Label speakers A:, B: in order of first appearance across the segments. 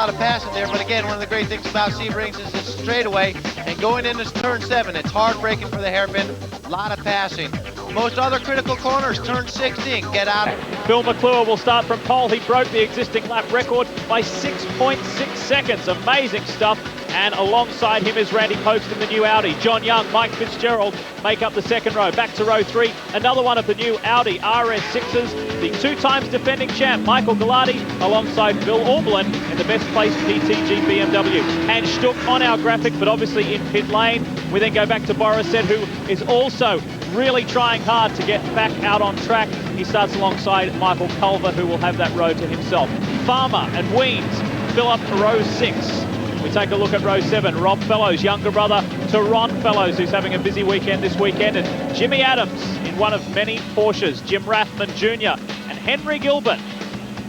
A: lot of passing there, but again, one of the great things about Sebring is it's straightaway, and going into turn 7, it's hard braking for the hairpin, a lot of passing. Most other critical corners, turn 16, get out.
B: Phil McClure will start from pole. He broke the existing lap record by 6.6 seconds. Amazing stuff. And alongside him is Randy Pobst in the new Audi. John Young, Mike Fitzgerald make up the second row. Back to row 3, another one of the new Audi RS6s. The 2 times defending champ, Michael Gallardi, alongside Bill Auberlen in the best placed PTG BMW. And Stuck on our graphic, but obviously in pit lane. We then go back to Borisset, who is also really trying hard to get back out on track. He starts alongside Michael Culver, who will have that road to himself. Farmer and Weens fill up row 6. We take a look at row 7. Rob Fellows, younger brother to Ron Fellows, who's having a busy weekend this weekend. And Jimmy Adams in one of many Porsches. Jim Rathman Jr. and Henry Gilbert,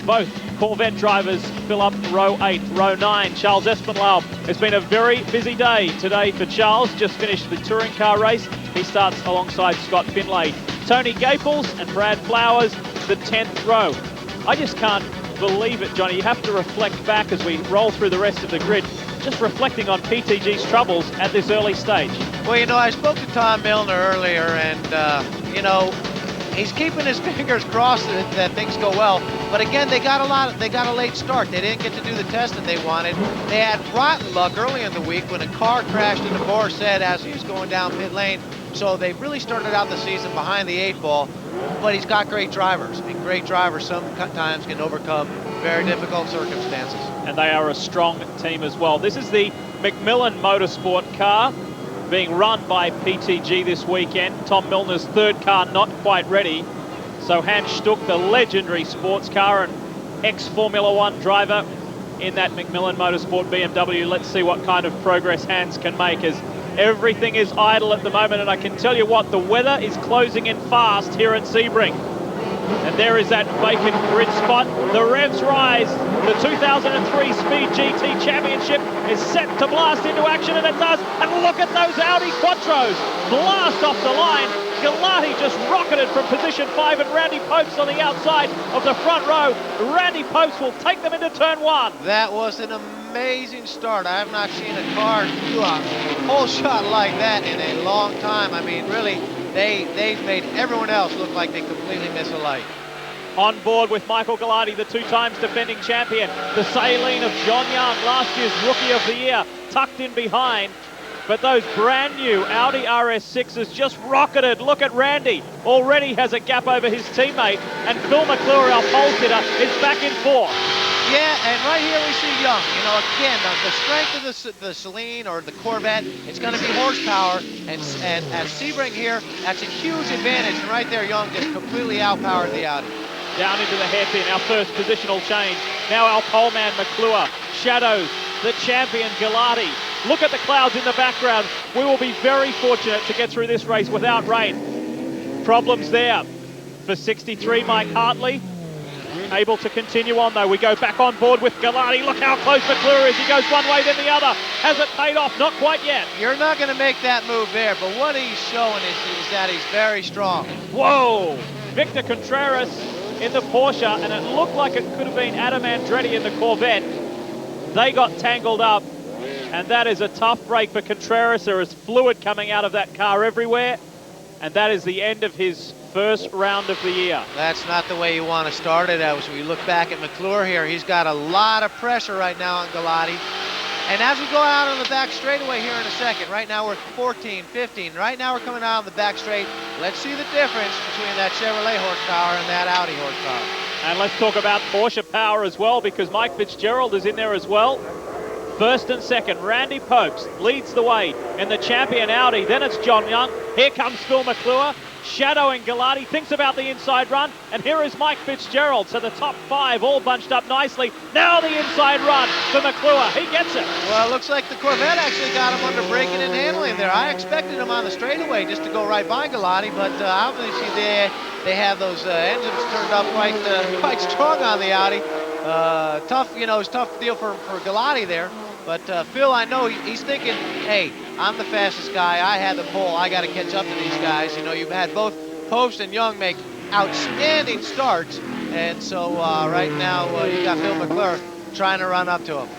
B: both Corvette drivers, fill up row 8. Row 9, Charles Espenlaub. It's been a very busy day today for Charles. Just finished the touring car race. He starts alongside Scott Finlay. Tony Gaples and Brad Flowers, the 10th row. I just can't believe it, Johnny. You have to reflect back as we roll through the rest of the grid, just reflecting on PTG's troubles at this early stage.
A: Well, you know, I spoke to Tom Milner earlier, and, you know, he's keeping his fingers crossed that things go well. But again, they got a late start. They didn't get to do the testing they wanted. They had rotten luck early in the week when a car crashed into Borisset as he was going down pit lane. So they really started out the season behind the 8 ball. But he's got great drivers, and great drivers sometimes can overcome very difficult circumstances.
B: And they are a strong team as well. This is the McMillan Motorsport car being run by PTG this weekend. Tom Milner's 3rd car not quite ready. So Hans Stuck, the legendary sports car and ex-Formula 1 driver in that McMillan Motorsport BMW. Let's see what kind of progress Hans can make, as everything is idle at the moment. And I can tell you what, the weather is closing in fast here at Sebring. And there is that vacant grid spot. The revs rise. The 2003 Speed GT Championship is set to blast into action, and it does. And look at those Audi Quattros blast off the line. Gallardi just rocketed from position 5, and Randy Pobst on the outside of the front row. Randy Pobst will take them into turn 1.
A: That was an amazing start. I have not seen a car do a whole shot like that in a long time. I mean, really, they've made everyone else look like they completely miss a light.
B: On board with Michael Gallardi, the 2 times defending champion. The Saleen of John Young, last year's Rookie of the Year, tucked in behind. But those brand new Audi RS6s just rocketed. Look at Randy. Already has a gap over his teammate. And Phil McClure, our pole sitter, is back in 4th.
A: Yeah, and right here we see Young. You know, again, the strength of the Saleen or the Corvette, it's going to be horsepower. And at Sebring here, that's a huge advantage. And right there, Young just completely outpowered the Audi.
B: Down into the hairpin, our first positional change. Now our poleman McClure shadows the champion Gallardi. Look at the clouds in the background. We will be very fortunate to get through this race without rain. Problems there for 63 Mike Hartley. Able to continue on though. We go back on board with Gallardi. Look how close McClure is. He goes one way then the other. Has it paid off? Not quite yet.
A: You're not going to make that move there, but what he's showing is that he's very strong.
B: Whoa! Victor Contreras in the Porsche, and it looked like it could have been Adam Andretti in the Corvette. They got tangled up, and that is a tough break for Contreras. There is fluid coming out of that car everywhere, and that is the end of his first round of the year.
A: That's not the way you want to start it. As we look back at McClure here, he's got a lot of pressure right now on Gallardi. And as we go out on the back straightaway here in a second, right now we're 14, 15. Right now we're coming out on the back straight. Let's see the difference between that Chevrolet horsepower and that Audi horsepower.
B: And let's talk about Porsche power as well, because Mike Fitzgerald is in there as well. First and second, Randy Pobst leads the way in the champion Audi. Then it's John Young. Here comes Phil McClure, shadowing Gallardi, thinks about the inside run, and here is Mike Fitzgerald. So the top 5 all bunched up nicely. Now the inside run for McClure. He gets it.
A: Well, it looks like the Corvette actually got him under braking and handling there. I expected him on the straightaway just to go right by Gallardi, but obviously they have those engines turned up quite strong on the Audi. Tough, you know, it's a tough deal for Gallardi there. But Phil, I know he's thinking, hey, I'm the fastest guy. I had the pole. I got to catch up to these guys. You know, you've had both Pobst and Young make outstanding starts. And so right now you got Phil McClure trying to run up to him.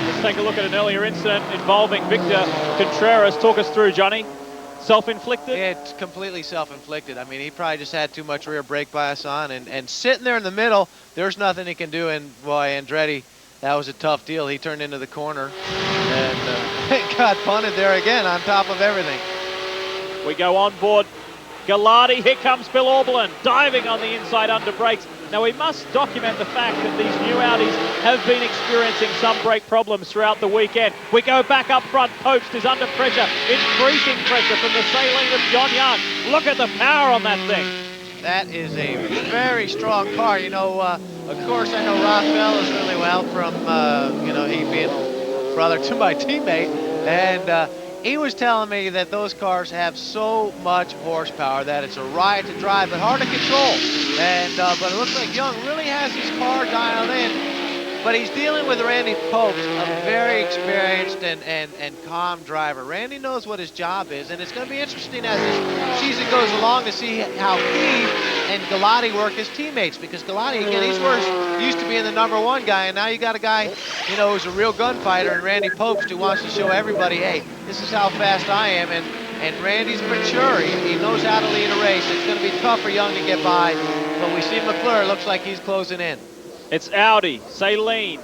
B: Let's take a look at an earlier incident involving Victor Contreras. Talk us through, Johnny. Self-inflicted?
A: It's completely self-inflicted. I mean, he probably just had too much rear brake bias on, and sitting there in the middle, there's nothing he can do. And boy, Andretti, that was a tough deal. He turned into the corner and got punted there again on top of everything.
B: We go on board Gallardi. Here comes Bill Auberlen, diving on the inside under brakes. Now, we must document the fact that these new Audis have been experiencing some brake problems throughout the weekend. We go back up front. Post is under pressure, increasing pressure from the Saleen of John Young. Look at the power on that thing.
A: That is a very strong car. You know, of course, I know Rob Fellows really well from, you know, he being brother to my teammate. And he was telling me that those cars have so much horsepower that it's a riot to drive, but hard to control. And but it looks like Young really has his car dialed in. But he's dealing with Randy Pope, a very experienced and calm driver. Randy knows what his job is, and it's going to be interesting as this season goes along to see how he and Gallardi work as teammates. Because Gallardi, again, he's used to being the #1 guy, and now you got a guy, you know, who's a real gunfighter, and Randy Pope, who wants to show everybody, hey, this is how fast I am. And Randy's mature. He knows how to lead a race. It's going to be tough for Young to get by, but we see McClure. Looks like he's closing in.
B: It's Audi, Saleen,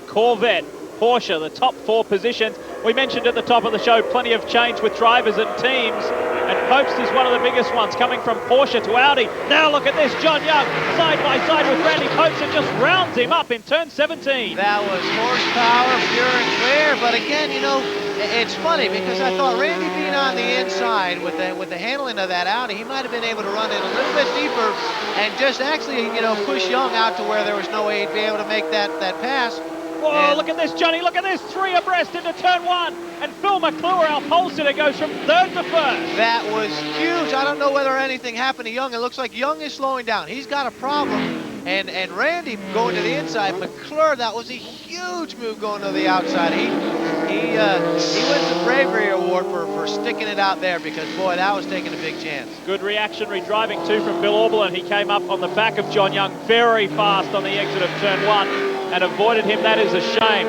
B: Corvette, Porsche, the top 4 positions. We mentioned at the top of the show plenty of change with drivers and teams, and Popst is one of the biggest ones, coming from Porsche to Audi. Now look at this, John Young side by side with Randy Popst and just rounds him up in turn 17.
A: That was horsepower, pure and clear, but again, you know, it's funny because I thought Randy being on the inside with the handling of that Audi, he might have been able to run it a little bit deeper and just actually, you know, push Young out to where there was no way he'd be able to make that pass.
B: Whoa, look at this, Johnny, look at this. 3 abreast into turn 1. And Phil McClure, our pole sitter, goes from 3rd to 1st.
A: That was huge. I don't know whether anything happened to Young. It looks like Young is slowing down. He's got a problem. And Randy going to the inside. McClure, that was a huge move going to the outside. He wins the bravery award for sticking it out there because, boy, that was taking a big chance.
B: Good reactionary driving, too, from Bill Auberlen. He came up on the back of John Young very fast on the exit of turn 1 and avoided him. That is a shame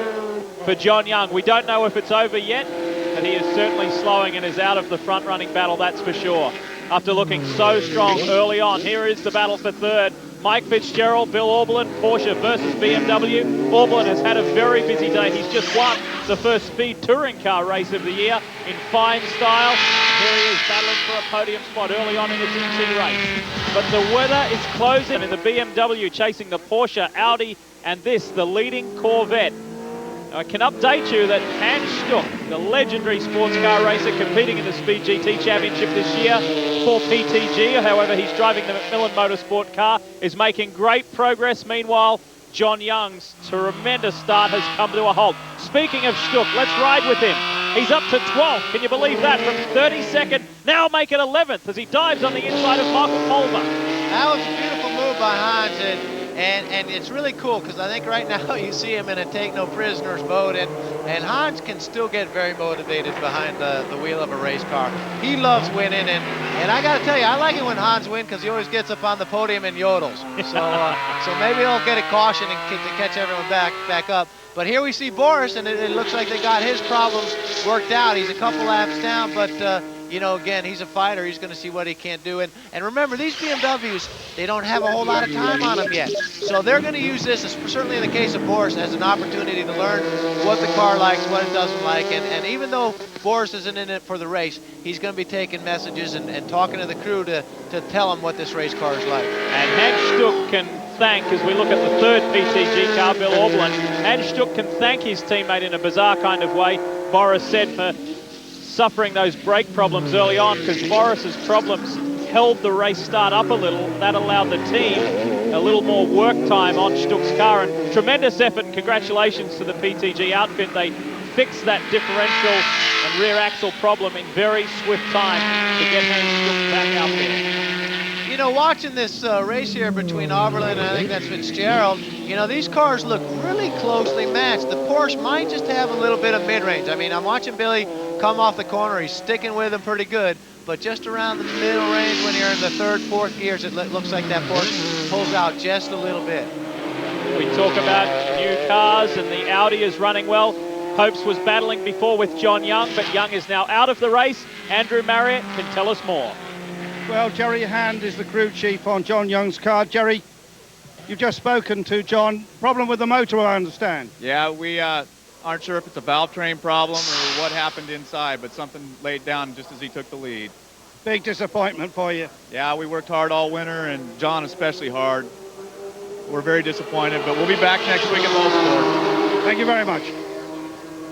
B: for John Young. We don't know if it's over yet, but he is certainly slowing and is out of the front-running battle, that's for sure. After looking so strong early on, here is the battle for 3rd. Mike Fitzgerald, Bill Auberlen, Porsche versus BMW. Auberlen has had a very busy day. He's just won the first Speed Touring Car race of the year in fine style. Here he is battling for a podium spot early on in the GT race. But the weather is closing in the BMW, chasing the Porsche, Audi, and this, the leading Corvette. I can update you that Hans Stuck, the legendary sports car racer competing in the Speed GT Championship this year for PTG, however he's driving the Macmillan Motorsport car, is making great progress. Meanwhile, John Young's tremendous start has come to a halt. Speaking of Stuck, let's ride with him. He's up to 12th, can you believe that? From 32nd, now make it 11th as he dives on the inside of Michael Pulver.
A: That was a beautiful move by Hans, and it's really cool because I think right now you see him in a take no prisoners mode, and Hans can still get very motivated behind the wheel of a race car. He loves winning, and I got to tell you, I like it when Hans wins because he always gets up on the podium and yodels. So maybe he'll get a caution and to catch everyone back up. But here we see Boris, and it looks like they got his problems worked out. He's a couple laps down, but you know, again, he's a fighter. He's going to see what he can do. And remember, these BMWs, they don't have a whole lot of time on them yet. So they're going to use this, certainly in the case of Boris, as an opportunity to learn what the car likes, what it doesn't like. And even though Boris isn't in it for the race, he's going to be taking messages and talking to the crew to tell them what this race car is like.
B: And Hans Stuck can thank, as we look at the 3rd PTG car, Bill Auberlen, Hans Stuck can thank his teammate in a bizarre kind of way, Boris said, for suffering those brake problems early on, because Boris's problems held the race start up a little. That allowed the team a little more work time on Stuck's car, and tremendous effort and congratulations to the PTG outfit. They fixed that differential and rear axle problem in very swift time to get Hans Stuck back out there.
A: You know, watching this race here between Auberlen and I think that's Fitzgerald, you know, these cars look really closely matched. The Porsche might just have a little bit of mid-range. I mean, I'm watching Billy come off the corner. He's sticking with him pretty good, but just around the middle range when you're in the 3rd, 4th gears, it looks like that Porsche pulls out just a little bit.
B: The We talk about new cars, and the Audi is running well. Popes was battling before with John Young, but Young is now out of the race. Andrew Marriott can tell us more.
C: Well, Jerry Hand is the crew chief on John Young's car. Jerry, you've just spoken to John. Problem with the motor, I understand.
D: Yeah, we aren't sure if it's a valve train problem or what happened inside, but something laid down just as he took the lead.
C: Big disappointment for you.
D: Yeah, we worked hard all winter, and John especially hard. We're very disappointed, but we'll be back next week at Sport.
C: Thank you very much.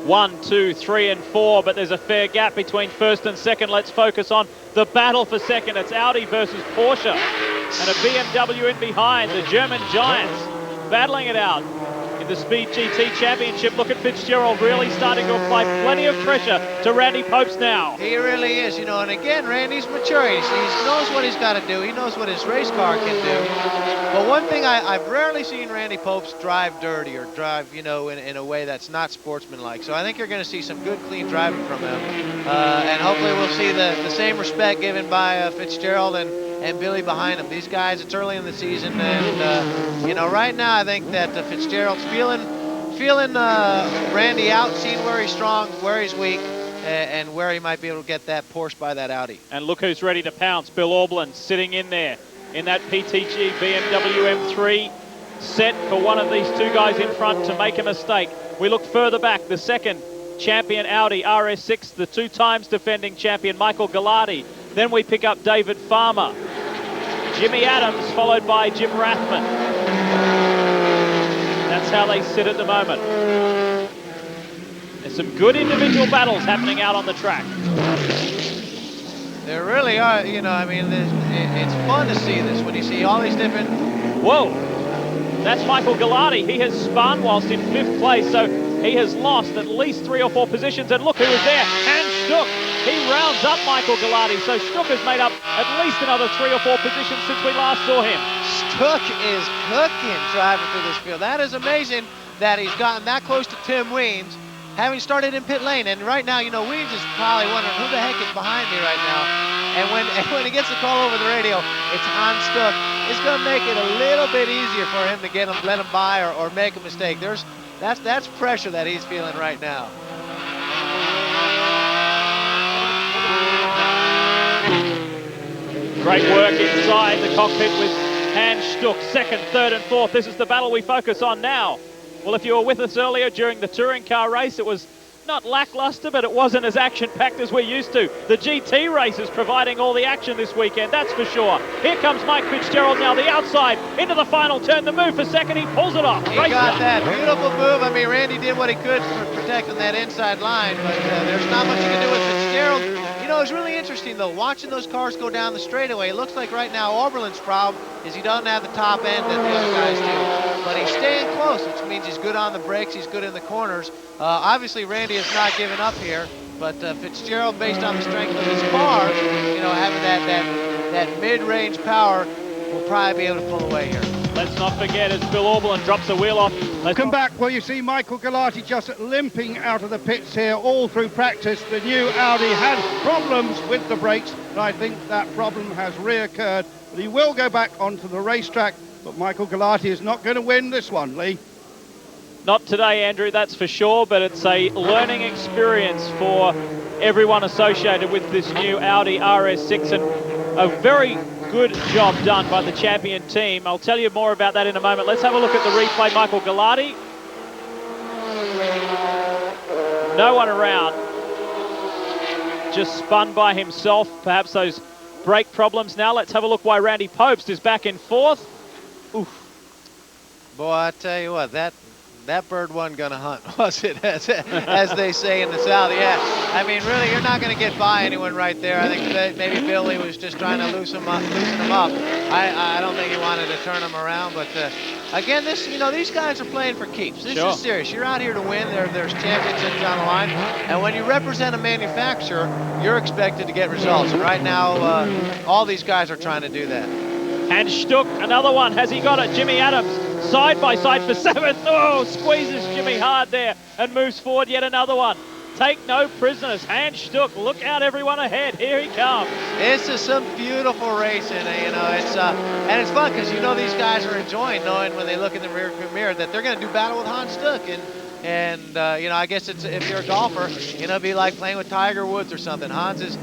B: 1, 2, 3, and 4, but there's a fair gap between first and second. Let's focus on the battle for second. It's Audi versus Porsche, and a BMW in behind. The German giants battling it out in the Speed GT Championship. Look at Fitzgerald really starting to apply plenty of pressure to Randy Popes now.
A: He really is, you know, and again, Randy's maturing. He knows what he's got to do. He knows what his race car can do. But one thing, I've rarely seen Randy Popes drive dirty or drive, you know, in a way that's not sportsmanlike. So I think you're going to see some good, clean driving from him. And hopefully we'll see the same respect given by Fitzgerald and Billy behind him. These guys, it's early in the season, and you know, right now I think that Fitzgerald's feeling Randy out, seeing where he's strong, where he's weak, and where he might be able to get that Porsche by that Audi.
B: And look who's ready to pounce. Bill Aublin sitting in there in that PTG BMW M3, set for one of these two guys in front to make a mistake. We look further back, the second champion Audi RS6, the 2 times defending champion Michael Gallardi. Then we pick up David Farmer, Jimmy Adams, followed by Jim Rathman. That's how they sit at the moment. There's some good individual battles happening out on the track.
A: There really are, you know, I mean, it's fun to see this when you see all these different...
B: Whoa, that's Michael Gallardi. He has spun whilst in 5th place, so he has lost at least 3 or 4 positions. And look who was there, Hans Stuck. He rounds up Michael Gallardi, so Stuck has made up at least another 3 or 4 positions since we last saw him.
A: Stuck is cooking driving through this field. That is amazing that he's gotten that close to Tim Weems, having started in pit lane. And right now, you know, Weems is probably wondering who the heck is behind me right now. And when he gets the call over the radio, it's Hans Stuck. It's going to make it a little bit easier for him to let him by or make a mistake. That's pressure that he's feeling right now.
B: Great work inside the cockpit with Hans Stuck, 2nd, 3rd, and 4th. This is the battle we focus on now. Well, if you were with us earlier during the touring car race, it was not lackluster, but it wasn't as action-packed as we're used to. The GT race is providing all the action this weekend, that's for sure. Here comes Mike Fitzgerald now, the outside, into the final turn. The move for second, he pulls it off.
A: He got that beautiful move. I mean, Randy did what he could for protecting that inside line, but there's not much you can do with Fitzgerald. You know, it's really interesting, though, watching those cars go down the straightaway. It looks like right now Oberlin's problem is he doesn't have the top end that the other guys do. But he's staying close, which means he's good on the brakes, he's good in the corners. Obviously, Randy has not given up here, but Fitzgerald, based on the strength of his car, you know, having that mid-range power, will probably be able to pull away here.
B: Let's not forget, as Bill Aublin drops the wheel off.
C: Come back. Well, you see Michael Gallardi just limping out of the pits here all through practice. The new Audi had problems with the brakes, but I think that problem has reoccurred. But he will go back onto the racetrack, but Michael Gallardi is not going to win this one, Lee.
B: Not today, Andrew, that's for sure, but it's a learning experience for everyone associated with this new Audi RS6, and a very good job done by the champion team. I'll tell you more about that in a moment. Let's have a look at the replay. Michael Gallardi. No one around. Just spun by himself. Perhaps those brake problems now. Let's have a look why Randy Popes is back in 4th. Oof.
A: Boy, I tell you what, that bird wasn't gonna hunt, was it? As they say in the South. Yeah, I mean, really, you're not gonna get by anyone right there. I think that maybe Billy was just trying to loosen him up. I don't think he wanted to turn him around, but again, these guys are playing for keeps. This is serious. You're out here to win. There's championships on the line, and when you represent a manufacturer, you're expected to get results. And right now, all these guys are trying to do that.
B: And Stuck, another one. Has he got it? Jimmy Adams, side by side for 7th. Oh, squeezes Jimmy hard there and moves forward. Yet another one. take no prisoners. Hans Stuck, look out everyone ahead. Here he comes.
A: This is some beautiful racing, you know. And it's fun because you know these guys are enjoying knowing when they look in the rearview mirror that they're going to do battle with Hans Stuck. And you know, I guess it's, if you're a golfer, you know, it'd be like playing with Tiger Woods or something. Hans is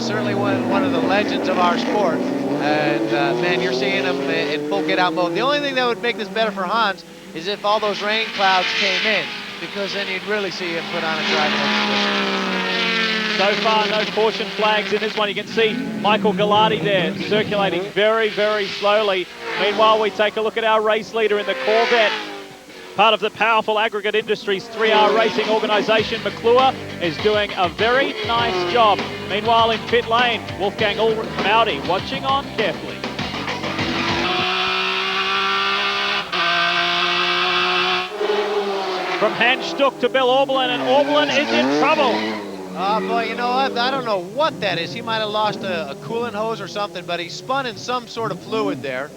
A: certainly one of the legends of our sport. And man, you're seeing him in full get-out mode. The only thing that would make this better for Hans is if all those rain clouds came in, because then you'd really see him put on a driving exhibition.
B: So far, no caution flags in this one. You can see Michael Gallardi there circulating very, very slowly. Meanwhile, we take a look at our race leader in the Corvette, part of the powerful Aggregate Industries 3R Racing organisation. McClure is doing a very nice job. Meanwhile, in pit lane, Wolfgang Ulrich from Audi watching on carefully. From Hans Stuck to Bill Auberlen, and Auberlen is in trouble.
A: Oh boy, you know what? I don't know what that is. He might have lost a coolant hose or something, but he spun in some sort of fluid there.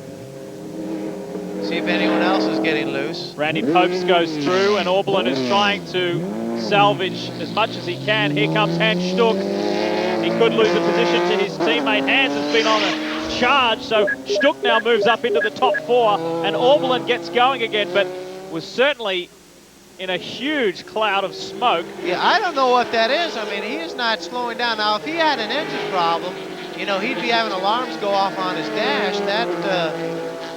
A: See if anyone else is getting loose.
B: Randy Popes goes through, and Auberlen is trying to salvage as much as he can. Here comes Hans Stuck. He could lose a position to his teammate. Hans has been on a charge, so Stuck now moves up into the top 4, and Auberlen gets going again, but was certainly in a huge cloud of smoke.
A: Yeah, I don't know what that is. I mean, he is not slowing down. Now, if he had an engine problem, you know, he'd be having alarms go off on his dash. That,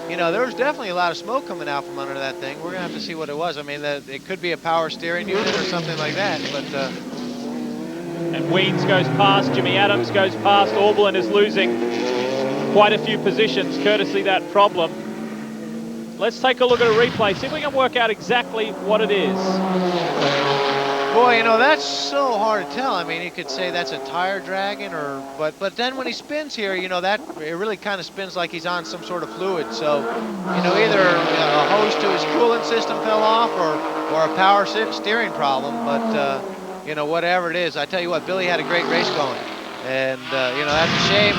A: you know, there was definitely a lot of smoke coming out from under that thing. We're going to have to see what it was. I mean, it could be a power steering unit or something like that, but...
B: And Weens goes past, Jimmy Adams goes past. Auberlen is losing quite a few positions courtesy that problem. Let's take a look at a replay, see if we can work out exactly what it is.
A: Boy, you know, that's so hard to tell. I mean, you could say that's a tire dragging, but then when he spins here, you know, that it really kind of spins like he's on some sort of fluid. So, you know, either a hose to his coolant system fell off or a power steering problem. But, you know, whatever it is, I tell you what, Billy had a great race going. And, you know, that's a shame.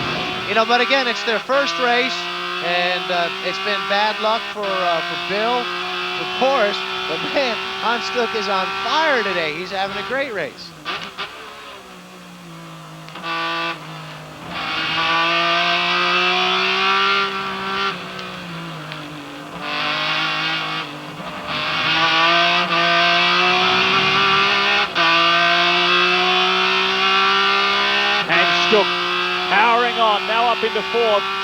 A: You know, but again, it's their first race. And it's been bad luck for Bill, for Porsche, but man, Hans Stuck is on fire today. He's having a great race.
B: Hans Stuck powering on, now up into 4th.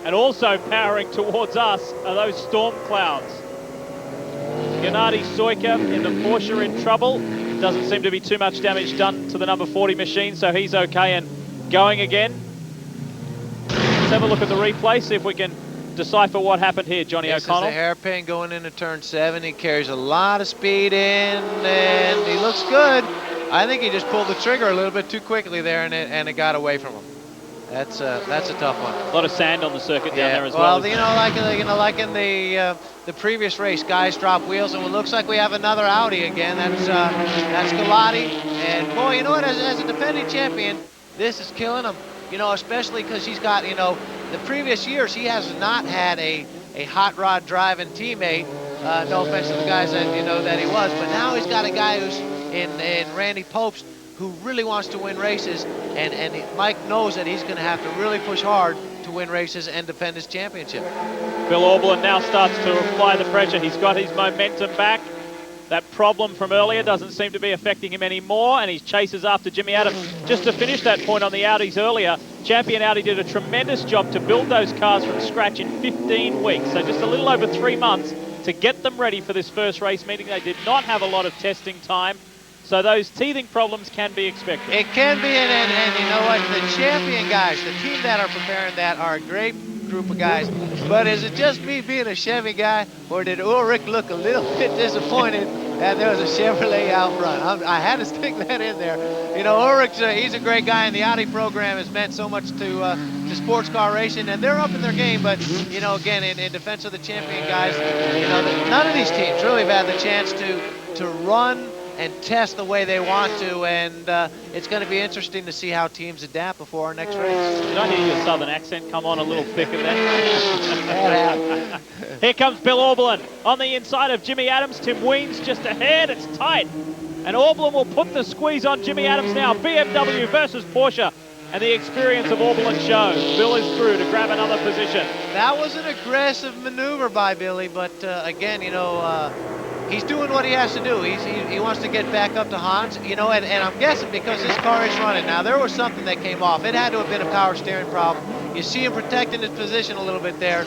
B: And also powering towards us are those storm clouds. Gennady Soika in the Porsche in trouble. Doesn't seem to be too much damage done to the number 40 machine, so he's okay and going again. Let's have a look at the replay, see if we can decipher what happened here, Johnny O'Connell.
A: This is the hairpin going into turn 7. He carries a lot of speed in, and he looks good. I think he just pulled the trigger a little bit too quickly there, and it got away from him. That's a tough one.
B: A lot of sand on the circuit down there as well.
A: Well, like in the previous race, guys drop wheels, and it looks like we have another Audi again. That's Galati, and boy, you know what? As a defending champion, this is killing him. You know, especially because he's got, you know, the previous years he has not had a hot rod driving teammate. No offense to the guys that that he was, but now he's got a guy who's in Randy Popes, who really wants to win races, and Mike knows that he's going to have to really push hard to win races and defend his championship.
B: Bill Auberlen now starts to apply the pressure. He's got his momentum back. That problem from earlier doesn't seem to be affecting him anymore, and he chases after Jimmy Adams. Just to finish that point on the Audis earlier, Champion Audi did a tremendous job to build those cars from scratch in 15 weeks, so just a little over 3 months to get them ready for this first race meeting. They did not have a lot of testing time. So those teething problems can be expected.
A: It can be, and you know what? The champion guys, the team that are preparing that are a great group of guys. But is it just me being a Chevy guy, or did Ulrich look a little bit disappointed that there was a Chevrolet out front? I had to stick that in there. You know, Ulrich, he's a great guy, and the Audi program has meant so much to sports car racing, and they're up in their game. But, you know, again, in defense of the champion guys, you know, none of these teams really have had the chance to run and test the way they want to, and it's going to be interesting to see how teams adapt before our next race.
B: Did I hear your southern accent come on a little thicker there? Here comes Bill Auberlen on the inside of Jimmy Adams. Tim Weens just ahead. It's tight. And Auberlen will put the squeeze on Jimmy Adams now. BMW versus Porsche. And the experience of Auberlen shows. Bill is through to grab another position.
A: That was an aggressive maneuver by Billy, but again, you know, he's doing what he has to do. He wants to get back up to Hans, you know, and I'm guessing because this car is running. Now, there was something that came off. It had to have been a power steering problem. You see him protecting his position a little bit there.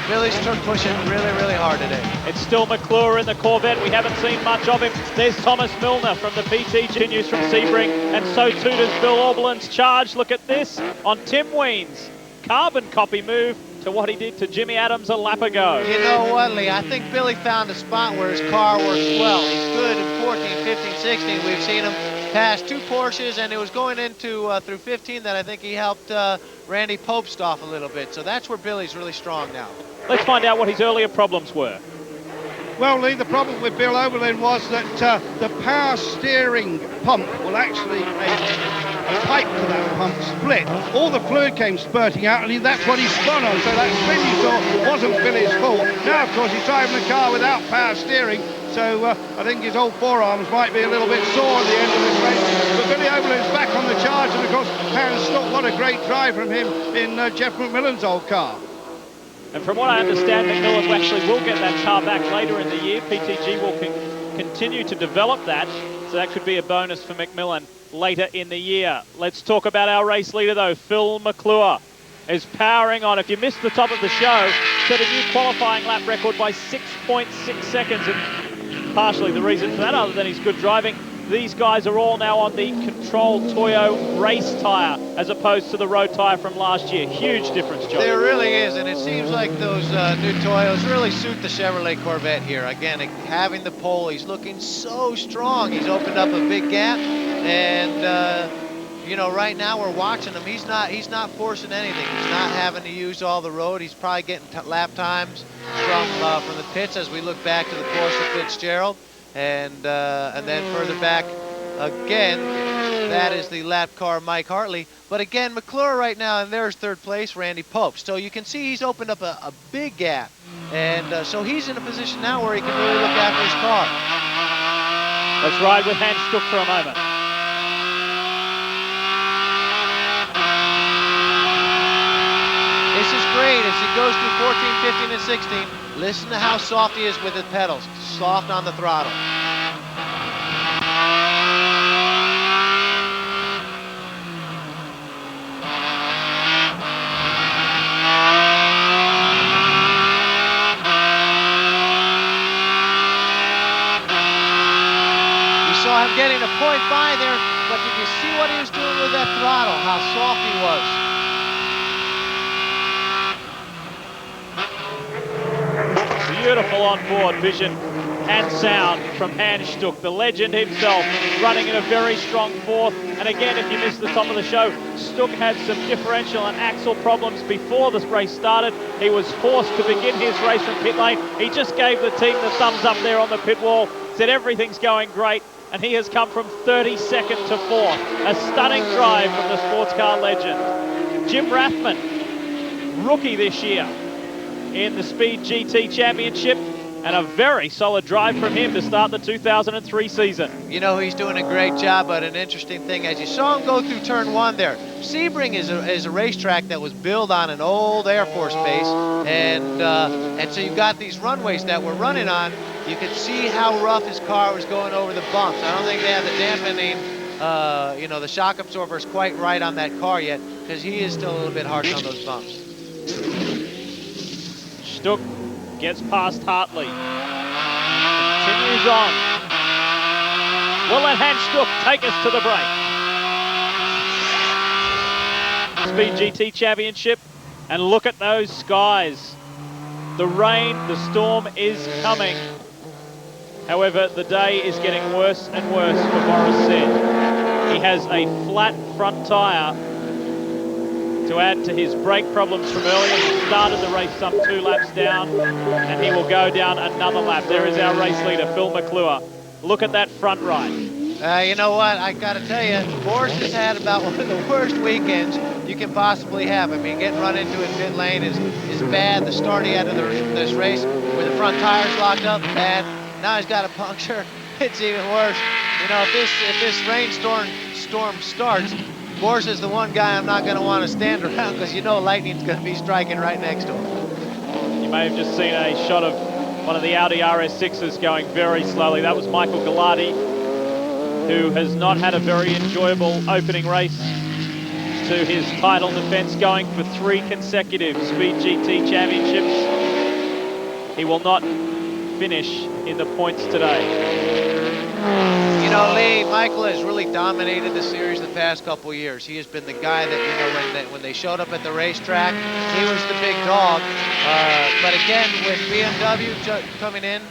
A: Billy's pushing really, really hard today.
B: It's still McClure in the Corvette. We haven't seen much of him. There's Thomas Milner from the PT continues from Sebring, and so too does Bill Auberlen's charge. Look at this on Tim Weens. Carbon copy move to what he did to Jimmy Adams a lap ago.
A: You know what, Lee? I think Billy found a spot where his car works well. He's good in 14, 15, 16. We've seen him pass 2 Porsches, and it was going into through 15 that I think he helped Randy Popst off a little bit. So that's where Billy's really strong now.
B: Let's find out what his earlier problems were.
C: Well, Lee, the problem with Bill Auberlen was that the power steering pump, well, actually a pipe to that pump split. All the fluid came spurting out, and that's what he spun on. So that spin you saw wasn't Billy's fault. Now, of course, he's driving the car without power steering, so I think his old forearms might be a little bit sore at the end of this race. But Billy Auberlen's back on the charge, and of course, Hans Stuck, what a great drive from him in Jeff McMillan's old car.
B: And from what I understand, McMillan actually will get that car back later in the year. PTG will continue to develop that, so that could be a bonus for McMillan later in the year. Let's talk about our race leader, though. Phil McClure is powering on. If you missed the top of the show, set a new qualifying lap record by 6.6 seconds. And partially the reason for that, other than his good driving, these guys are all now on the controlled Toyo race tyre as opposed to the road tyre from last year. Huge difference, John.
A: There really is, and it seems like those new Toyos really suit the Chevrolet Corvette here. Again, having the pole, he's looking so strong. He's opened up a big gap, and you know, right now we're watching him. He's not forcing anything. He's not having to use all the road. He's probably getting lap times from the pits as we look back to the Porsche Fitzgerald. And then further back again, that is the lap car Mike Hartley. But again, McClure right now, and there's third place, Randy Pope. So you can see he's opened up a big gap. And so he's in a position now where he can really look after his car.
B: Let's ride with Hans Stuck for a moment.
A: This is great as he goes through 14, 15, and 16. Listen to how soft he is with his pedals. Soft on the throttle. You saw him getting a 0.5 there, but did you see what he was doing with that throttle? How soft he was.
B: Beautiful on-board vision and sound from Hans Stuck, the legend himself, running in a very strong fourth. And again, if you missed the top of the show, Stuck had some differential and axle problems before this race started. He was forced to begin his race from pit lane. He just gave the team the thumbs up there on the pit wall, said everything's going great, and he has come from 32nd to 4th. A stunning drive from the sports car legend. Jim Rathman, rookie this year in the Speed GT Championship, and a very solid drive from him to start the 2003 season.
A: You know, he's doing a great job, but an interesting thing, as you saw him go through turn 1 there, Sebring is a racetrack that was built on an old Air Force base, and so you've got these runways that we're running on. You could see how rough his car was going over the bumps. I don't think they have the dampening, you know, the shock absorbers quite right on that car yet, because he is still a little bit harsh on those bumps.
B: Stuck gets past Hartley. Continues on. We'll let Hans Stuck take us to the break. Speed GT Championship, and look at those skies. The rain, the storm is coming. However, the day is getting worse and worse for Boris Said. He has a flat front tyre to add to his brake problems from earlier. He started the race some 2 laps down, and he will go down another lap. There is our race leader, Phil McClure. Look at that front right.
A: You know what? I got to tell you, Porsche has had about one of the worst weekends you can possibly have. I mean, getting run into in pit lane is bad. The start he had of this race where the front tires locked up, bad. Now he's got a puncture. It's even worse. You know, if this rainstorm starts, Porsche is the one guy I'm not going to want to stand around because you know lightning's going to be striking right next to him.
B: You may have just seen a shot of one of the Audi RS6s going very slowly. That was Michael Galati, who has not had a very enjoyable opening race to his title defense, going for 3 consecutive Speed GT championships. He will not finish in the points today.
A: You know, Lee, Michael has really dominated the series the past couple years. He has been the guy that, you know, when they showed up at the racetrack, he was the big dog. But again, with BMW coming in,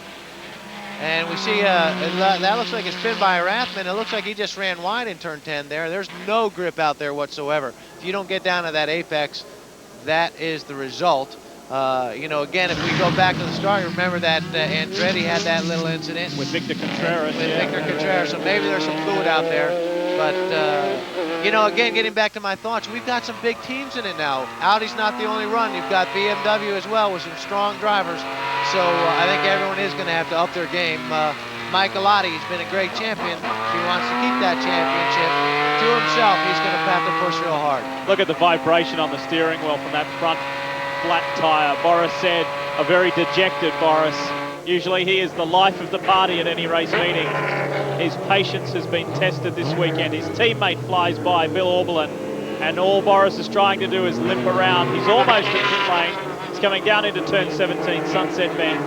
A: and we see that looks like it's been by Rathman. It looks like he just ran wide in turn 10 there. There's no grip out there whatsoever. If you don't get down to that apex, that is the result. You know, again, if we go back to the start, remember that Andretti had that little incident
B: With Victor Contreras.
A: Victor Contreras, so maybe there's some fluid out there. But, you know, again, getting back to my thoughts, we've got some big teams in it now. Audi's not the only run. You've got BMW as well with some strong drivers. So I think everyone is going to have to up their game. Mike Galati has been a great champion. If he wants to keep that championship to himself, he's going to have to push real hard.
B: Look at the vibration on the steering wheel from that front flat tire. Boris said, a very dejected Boris. Usually he is the life of the party at any race meeting. His patience has been tested this weekend. His teammate flies by, Bill Oberlin, and all Boris is trying to do is limp around. He's almost in pit lane. He's coming down into turn 17, sunset bend.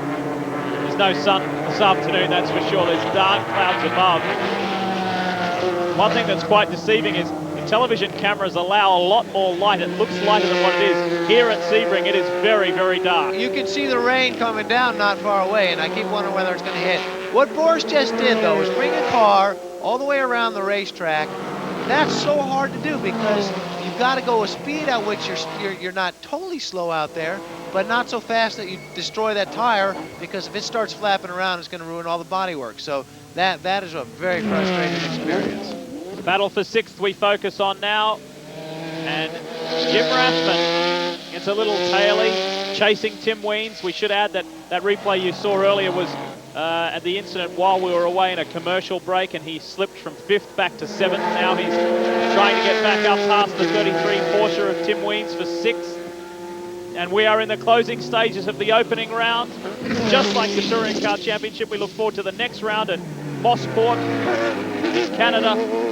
B: There's no sun this afternoon, that's for sure. There's dark clouds above. One thing that's quite deceiving is television cameras allow a lot more light. It looks lighter than what it is. Here at Sebring, it is very, very dark.
A: You can see the rain coming down not far away, and I keep wondering whether it's going to hit. What Boris just did, though, is bring a car all the way around the racetrack. That's so hard to do because you've got to go a speed at which you're not totally slow out there, but not so fast that you destroy that tire, because if it starts flapping around, it's going to ruin all the bodywork. So that is a very frustrating experience.
B: Battle for 6th we focus on now, and Jim Rathman gets a little taily, chasing Tim Weens. We should add that that replay you saw earlier was at the incident while we were away in a commercial break, and he slipped from 5th back to 7th. Now he's trying to get back up past the 33 Porsche of Tim Weens for 6th. And we are in the closing stages of the opening round. Just like the Touring Car Championship, we look forward to the next round at Mossport in Canada.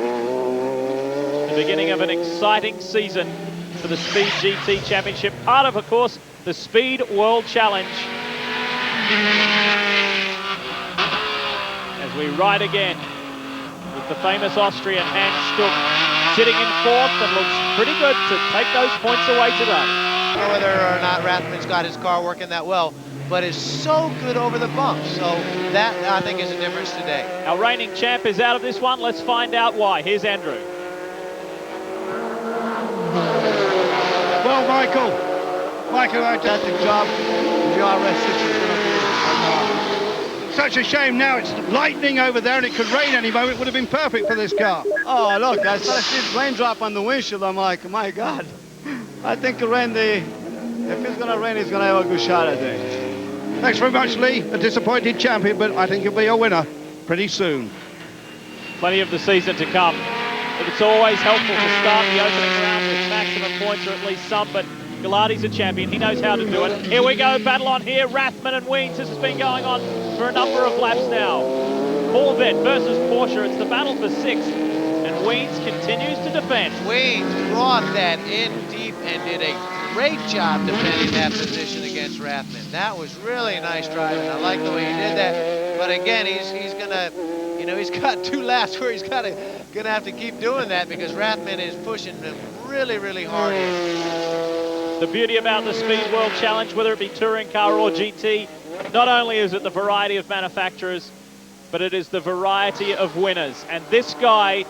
B: The beginning of an exciting season for the Speed GT Championship, part of course, the Speed World Challenge. As we ride again with the famous Austrian Hans Stuck sitting in 4th and looks pretty good to take those points away today.
A: I don't know whether or not Rathman's got his car working that well, but is so good over the bumps. So that, I think, is a difference today.
B: Our reigning champ is out of this one. Let's find out why. Here's Andrew.
C: Well, Michael,
E: That's the job the RS6 is going to do.
C: such a shame now it's lightning over there and it could rain any moment. It would have been perfect for this car.
E: Oh, look, I saw this raindrop on the windshield. I'm like, my God. I think if it's going to rain, he's going to have a good shot, I think.
C: Thanks very much, Lee. A disappointed champion, but I think he'll be a winner pretty soon.
B: Plenty of the season to come. But it's always helpful to start the opening round with maximum points, or at least some, but Galati's a champion. He knows how to do it. Here we go, battle on here. Rathman and Weens. This has been going on for a number of laps now. Corvette versus Porsche. It's the battle for 6th, and Weens continues to defend.
A: Weens brought that in deep and did a great job defending that position against Rathman. That was really nice driving. I like the way he did that. But again, he's gonna, you know, he's got 2 laps where he's gonna have to keep doing that because Rathman is pushing him really, really hard here.
B: The beauty about the Speed World Challenge, whether it be touring car or GT, not only is it the variety of manufacturers, but it is the variety of winners. And this guy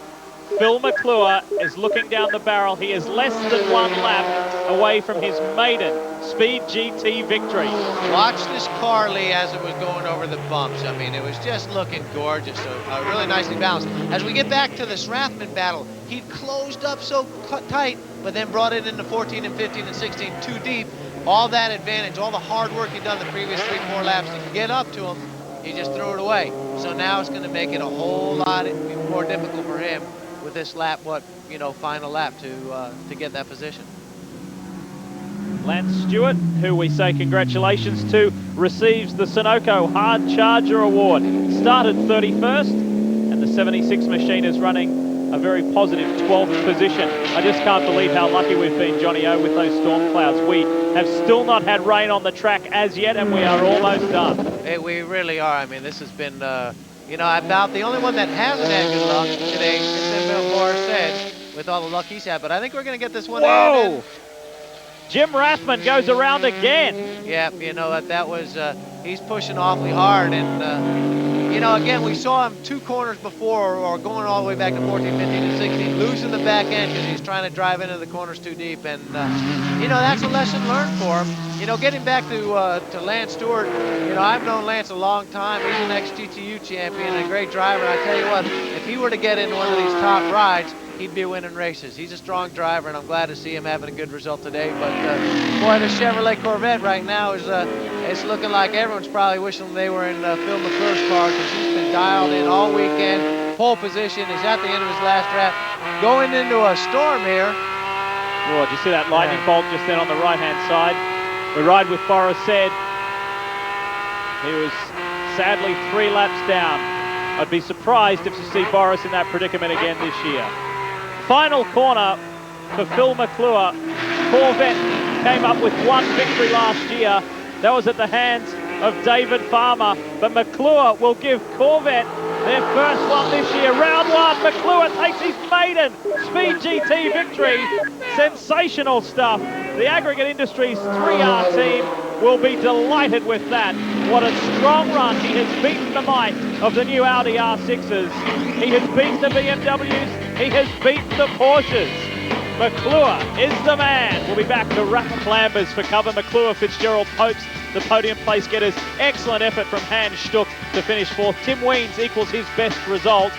B: Phil McClure is looking down the barrel. He is less than 1 lap away from his maiden Speed GT victory.
A: Watch this car, Lee, as it was going over the bumps. I mean, it was just looking gorgeous, so really nicely balanced. As we get back to this Rathman battle, he closed up so tight, but then brought it into 14 and 15 and 16 too deep. All that advantage, all the hard work he'd done the previous 3-4 laps to get up to him, he just threw it away. So now it's going to make it a whole lot more difficult for him with this lap, final lap to get that position.
B: Lance Stewart, who we say congratulations to, receives the Sunoco Hard Charger Award. Started 31st, and the 76 machine is running a very positive 12th position. I just can't believe how lucky we've been, Johnny O, with those storm clouds. We have still not had rain on the track as yet, and we are almost done.
A: Hey, we really are. I mean, this has been, about the only one that hasn't had good luck today has been Bill Morissette with all the luck he's had. But I think we're going to get this one.
B: Whoa! Jim Rathman goes around again.
A: Yeah, that was, he's pushing awfully hard. And, again, we saw him 2 corners before, or going all the way back to 14, 15, and 16, losing the back end because he's trying to drive into the corners too deep. And, that's a lesson learned for him. Getting back to Lance Stewart, I've known Lance a long time. He's an ex-GTU champion and a great driver. And I tell you what, if he were to get in one of these top rides, he'd be winning races. He's a strong driver, and I'm glad to see him having a good result today. But, boy, the Chevrolet Corvette right now is it's looking like everyone's probably wishing they were in Phil McClure's car, because he's been dialed in all weekend. Pole position is at the end of his last lap. Going into a storm here.
B: Oh, did you see that lightning bolt just then on the right-hand side? We ride with Boris said. He was sadly 3 laps down. I'd be surprised if you see Boris in that predicament again this year. Final corner for Phil McClure. Corvette came up with 1 victory last year. That was at the hands of David Farmer. But McClure will give Corvette their first one this year. Round 1, McClure takes his maiden Speed GT victory. Sensational stuff. The Aggregate Industries 3R team will be delighted with that. What a strong run. He has beaten the might of the new Audi R6s. He has beaten the BMWs. He has beaten the Porsches. McClure is the man. We'll be back to Rafa Flambers for cover. McClure, Fitzgerald, Popes, the podium place getters. Excellent effort from Hans Stuck to finish 4th. Tim Weens equals his best result.